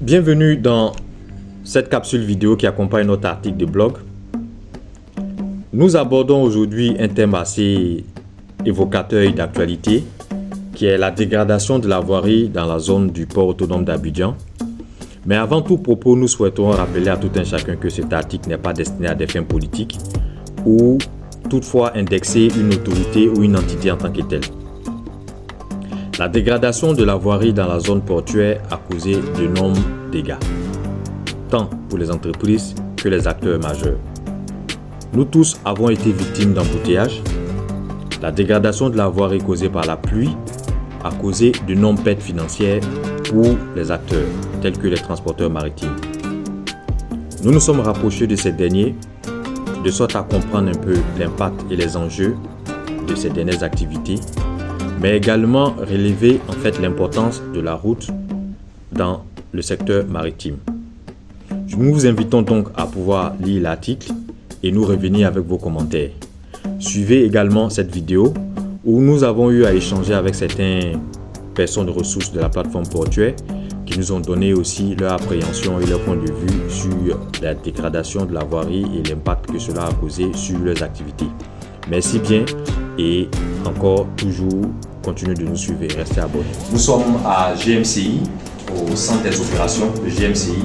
Bienvenue dans cette capsule vidéo qui accompagne notre article de blog. Nous abordons aujourd'hui un thème assez évocateur et d'actualité qui est la dégradation de la voirie dans la zone du port autonome d'Abidjan. Mais avant tout propos, nous souhaitons rappeler à tout un chacun que cet article n'est pas destiné à des fins politiques ou toutefois indexer une autorité ou une entité en tant que telle. La dégradation de la voirie dans la zone portuaire a causé d'énormes dégâts, tant pour les entreprises que les acteurs majeurs. Nous tous avons été victimes d'embouteillages. La dégradation de la voirie causée par la pluie a causé d'énormes pertes financières pour les acteurs, tels que les transporteurs maritimes. Nous nous sommes rapprochés de ces derniers, de sorte à comprendre un peu l'impact et les enjeux de ces dernières activités, mais également relever l'importance de la route dans le secteur maritime. Nous vous invitons donc à pouvoir lire l'article et nous revenir avec vos commentaires. Suivez également cette vidéo où nous avons eu à échanger avec certaines personnes de ressources de la plateforme portuaire qui nous ont donné aussi leur appréhension et leur point de vue sur la dégradation de la voirie et l'impact que cela a causé sur leurs activités. Merci bien et encore toujours continuez de nous suivre et restez abonnés. Nous sommes à GMCI, au centre des opérations de GMCI.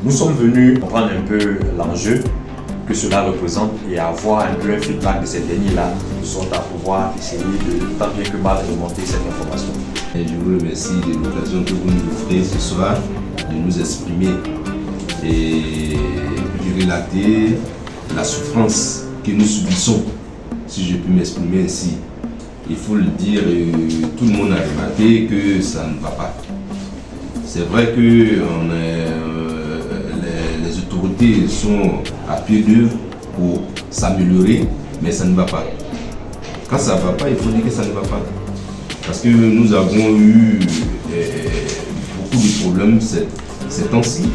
Nous sommes venus comprendre un peu l'enjeu que cela représente et avoir un peu un feedback de ces derniers-là, de sorte à pouvoir essayer de tant bien que mal remonter cette information. Et je vous remercie de l'occasion que vous nous offrez ce soir de nous exprimer et de relater la souffrance que nous subissons, si je peux m'exprimer ainsi. Il faut le dire, tout le monde a remarqué que ça ne va pas. C'est vrai que les autorités sont à pied d'œuvre pour s'améliorer, mais ça ne va pas. Quand ça ne va pas, il faut dire que ça ne va pas. Parce que nous avons eu beaucoup de problèmes ces temps-ci.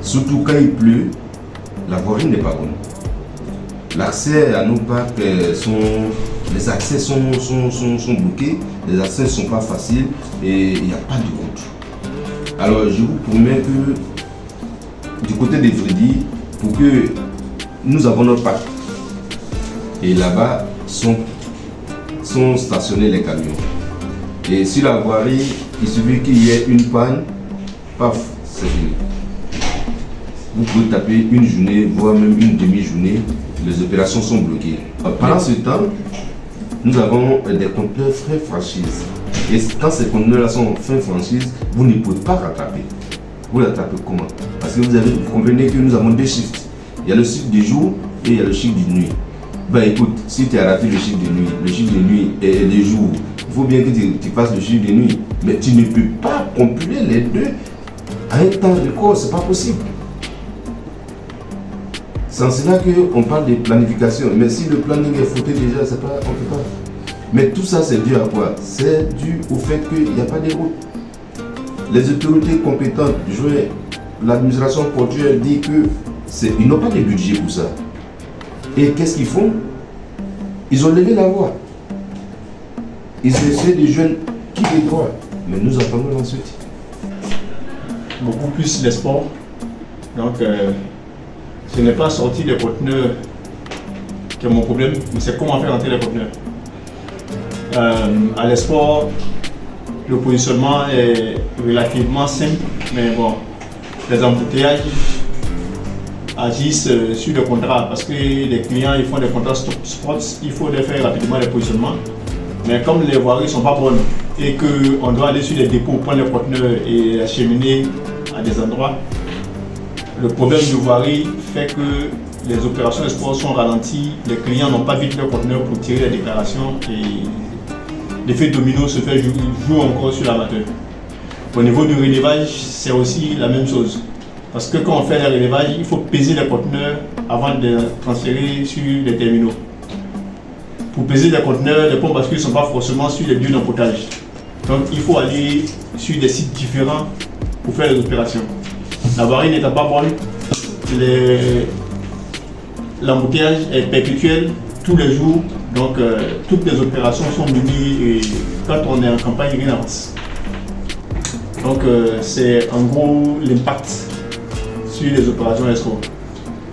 Surtout quand il pleut, la voirie n'est pas bonne. L'accès à nos parcs, les accès sont bloqués, les accès ne sont pas faciles et il n'y a pas de route. Alors je vous promets que du côté des Vridi, pour que nous avons notre parc, et là-bas sont stationnés les camions. Et sur la voirie, il suffit qu'il y ait une panne, paf, c'est fini. Vous pouvez taper une journée, voire même une demi-journée, les opérations sont bloquées. Pendant ce temps, nous avons des conteneurs frais franchise. Et quand ces conteneurs-là sont frais franchise, vous ne pouvez pas rattraper. Vous rattrapez comment? Parce que vous convenez que nous avons deux shifts. Il y a le shift du jour et il y a le shift de nuit. Ben écoute, si tu as raté le shift de nuit et le jour, il faut bien que tu fasses le shift de nuit. Mais tu ne peux pas compiler les deux à un temps record, c'est pas possible. C'est en cela qu'on parle de planification. Mais si le planning est fauté déjà, on ne peut pas. Mais tout ça, c'est dû à quoi? C'est dû au fait qu'il n'y a pas de route. Les autorités compétentes, l'administration portuaire dit qu'ils n'ont pas de budget pour ça. Et qu'est-ce qu'ils font? Ils ont levé la voix. Ils essaient de joindre qui est droit. Mais nous attendons ensuite. Beaucoup plus l'espoir. Donc, ce n'est pas sortir des conteneurs qui est mon problème, mais c'est comment faire entrer les conteneurs. À l'espoir, le positionnement est relativement simple, mais bon, les embouteillages agissent sur le contrat parce que les clients ils font des contrats spots, il faut les faire rapidement les positionnements. Mais comme les voiries ne sont pas bonnes et qu'on doit aller sur les dépôts, prendre les conteneurs et les acheminer à des endroits, le problème de voirie fait que les opérations export sont ralenties, les clients n'ont pas vite leur conteneur pour tirer les déclarations et l'effet domino se fait jouer encore sur l'amateur. Au niveau du relevage, c'est aussi la même chose. Parce que quand on fait le relevage, il faut peser les conteneurs avant de transférer sur les terminaux. Pour peser les conteneurs, les pompes bascules ne sont pas forcément sur les lieux d'embouteillages. Donc il faut aller sur des sites différents pour faire les opérations. La voirie n'étant pas bonne, l'embouteillage est perpétuel tous les jours, donc toutes les opérations sont menées et quand on est en campagne, rien n'avance. Donc c'est en gros l'impact sur les opérations escrocs.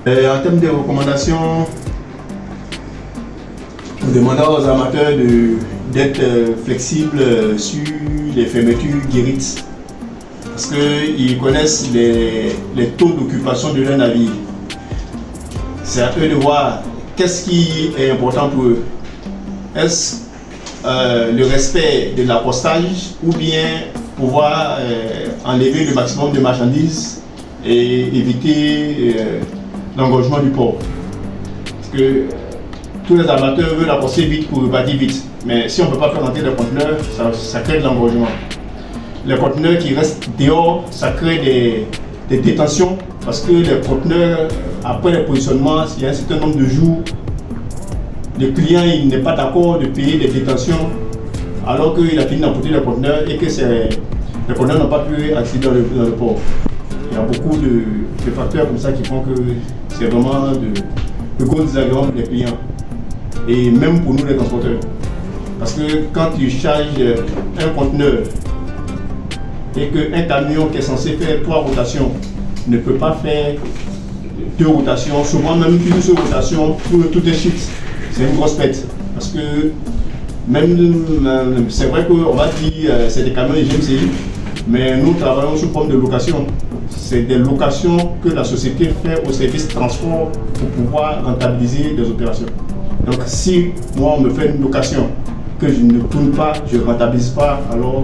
En termes de recommandations, nous demandons aux amateurs d'être flexibles sur les fermetures guérites parce qu'ils connaissent les taux d'occupation de leur navire. C'est à eux de voir qu'est-ce qui est important pour eux. Est-ce le respect de l'appostage ou bien pouvoir enlever le maximum de marchandises et éviter l'engorgement du port. Parce que tous les amateurs veulent apposter vite pour repartir vite. Mais si on ne peut pas faire rentrer les conteneurs, ça crée de l'engorgement. Les conteneurs qui restent dehors, ça crée des détentions parce que les conteneurs, après le positionnement, il y a un certain nombre de jours, le client n'est pas d'accord de payer des détentions alors qu'il a fini d'emporter les conteneurs et que les conteneurs n'ont pas pu accéder dans le port. Il y a beaucoup de facteurs comme ça qui font que c'est vraiment de gros désagréments pour les clients et même pour nous les transporteurs. Parce que quand tu charges un conteneur et qu'un camion qui est censé faire 3 rotations ne peut pas faire 2 rotations, souvent même une seule rotation pour tout est shift, c'est une grosse perte. Parce que même, c'est vrai qu'on va dire c'est des camions GMCI, mais nous travaillons sous forme de location. C'est des locations que la société fait au service transport pour pouvoir rentabiliser des opérations. Donc si moi on me fait une location que je ne tourne pas, je ne rentabilise pas, alors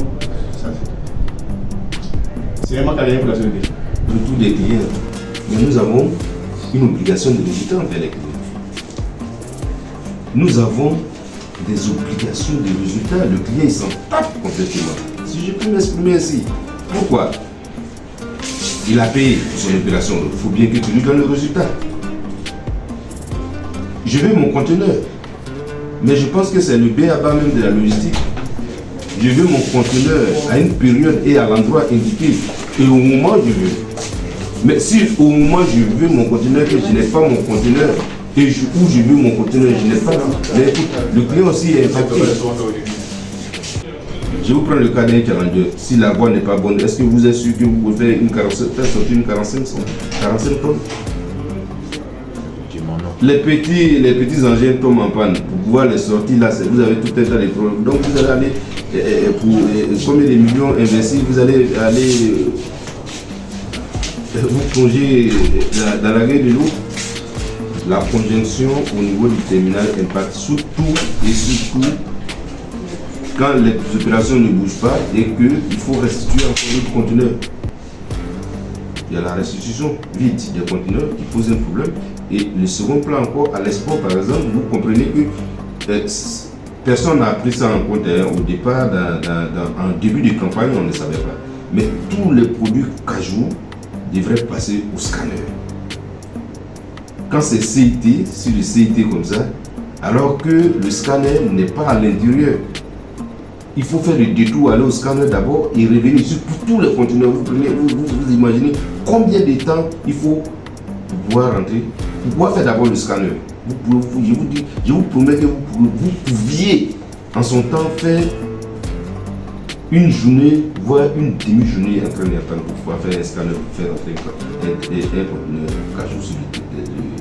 c'est vraiment carrière pour la société. Pour tous les clients, mais nous avons une obligation de résultat envers les clients. Nous avons des obligations de résultat. Le client il s'en tape complètement. Si je peux m'exprimer ainsi. Pourquoi? Il a payé son opération. Il faut bien que tu lui donnes le résultat. Je veux mon conteneur. Mais je pense que c'est le b.a.-ba même de la logistique. Je veux mon conteneur à une période et à l'endroit indiqué. Et au moment où je veux. Mais si au moment où je veux mon conteneur, que je n'ai pas mon conteneur, et où je veux mon conteneur, je n'ai pas. Mais écoute, le client aussi est impacté. Je vous prends le cas d'un Challenger. Si la voie n'est pas bonne, est-ce que vous êtes sûr que vous pouvez faire sortir une 45 tonnes? Les petits engins tombent en panne. Pour pouvoir les sortir, là, vous avez tout un tas de problèmes. Donc vous allez aller, pour combien de millions investis, vous allez aller vous plonger dans la gueule de l'eau. La conjonction au niveau du terminal impacte surtout quand les opérations ne bougent pas et qu'il faut restituer encore d'autres conteneurs. Il y a la restitution vide des conteneurs qui pose un problème. Et le second plan encore, à l'export par exemple, vous comprenez que personne n'a pris ça en compte au départ, en début de campagne, on ne savait pas. Mais tous les produits cajou devraient passer au scanner. Quand c'est CIT, sur le CIT comme ça, alors que le scanner n'est pas à l'intérieur, il faut faire le détour, aller au scanner d'abord et revenir sur tous les conteneurs. Vous imaginez combien de temps il faut pour pouvoir rentrer, pour pouvoir faire d'abord le scanner. Je vous promets que vous pouviez en son temps faire une journée, voire une demi-journée en train d'attendre pour pouvoir faire un scanner, pour faire entrer un conteneur cajou sur le